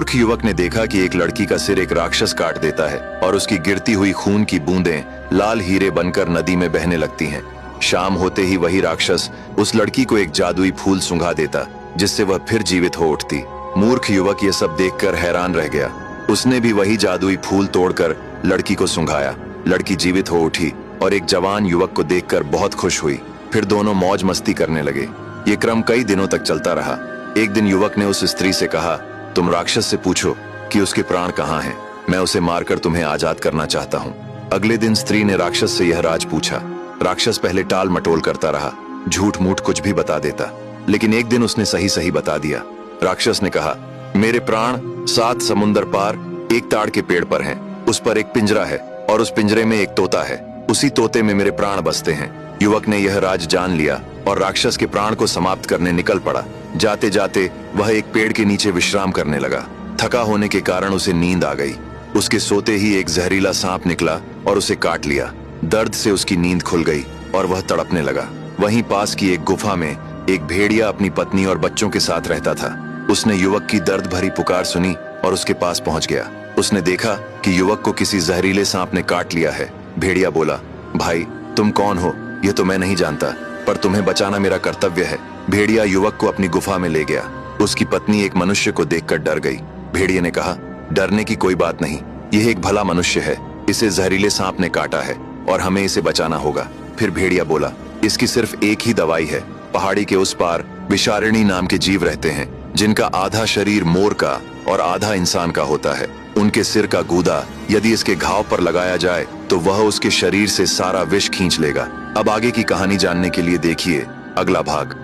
मूर्ख युवक ने देखा कि एक लड़की का सिर एक राक्षस काट देता है और उसकी गिरती हुई खून की बूंदें लाल हीरे बनकर नदी में बहने लगती हैं। शाम होते ही वही राक्षस उस लड़की को एक जादुई फूल सुंघा देता, जिससे वह फिर जीवित हो उठती। मूर्ख युवक ये सब देखकर हैरान रह गया। उसने भी वही जादुई फूल तोड़कर लड़की को सुंघाया। लड़की जीवित हो उठी और एक जवान युवक को देखकर बहुत खुश हुई। फिर दोनों मौज मस्ती करने लगे। ये क्रम कई दिनों तक चलता रहा। एक दिन युवक ने उस स्त्री से कहा, तुम राक्षस से पूछो कि उसके प्राण कहाँ हैं। मैं उसे मारकर तुम्हें आजाद करना चाहता हूँ। अगले दिन स्त्री ने राक्षस से यह राज पूछा। राक्षस पहले टाल मटोल करता रहा, झूठ मूठ कुछ भी बता देता, लेकिन एक दिन उसने सही सही बता दिया। राक्षस ने कहा, मेरे प्राण 7 समुंदर पार एक ताड़ के पेड़ पर हैं। उस पर एक पिंजरा है और उस पिंजरे में एक तोता है। उसी तोते में मेरे प्राण बसते हैं। युवक ने यह राज जान लिया और राक्षस के प्राण को समाप्त करने निकल पड़ा। जाते जाते वह एक पेड़ के नीचे विश्राम करने लगा। थका होने के कारण उसे नींद आ गई। उसके सोते ही एक जहरीला सांप निकला और उसे काट लिया। दर्द से उसकी नींद खुल गई और वह तड़पने लगा। वहीं पास की एक गुफा में एक भेड़िया अपनी पत्नी और बच्चों के साथ रहता था। उसने युवक की दर्द भरी पुकार सुनी और उसके पास पहुंच गया। उसने देखा कि युवक को किसी जहरीले सांप ने काट लिया है। भेड़िया बोला, भाई तुम कौन हो ये तो मैं नहीं जानता, पर तुम्हें बचाना मेरा कर्तव्य है। भेड़िया युवक को अपनी गुफा में ले गया। उसकी पत्नी एक मनुष्य को देखकर डर गई। भेड़िए ने कहा, डरने की कोई बात नहीं, यह एक भला मनुष्य है। इसे जहरीले सांप ने काटा है और हमें इसे बचाना होगा। फिर भेड़िया बोला, इसकी सिर्फ एक ही दवाई है। पहाड़ी के उस पार विषारिणी नाम के जीव रहते हैं, जिनका आधा शरीर मोर का और आधा इंसान का होता है। उनके सिर का गूदा यदि इसके घाव पर लगाया जाए तो वह उसके शरीर से सारा विष खींच लेगा। अब आगे की कहानी जानने के लिए देखिए अगला भाग।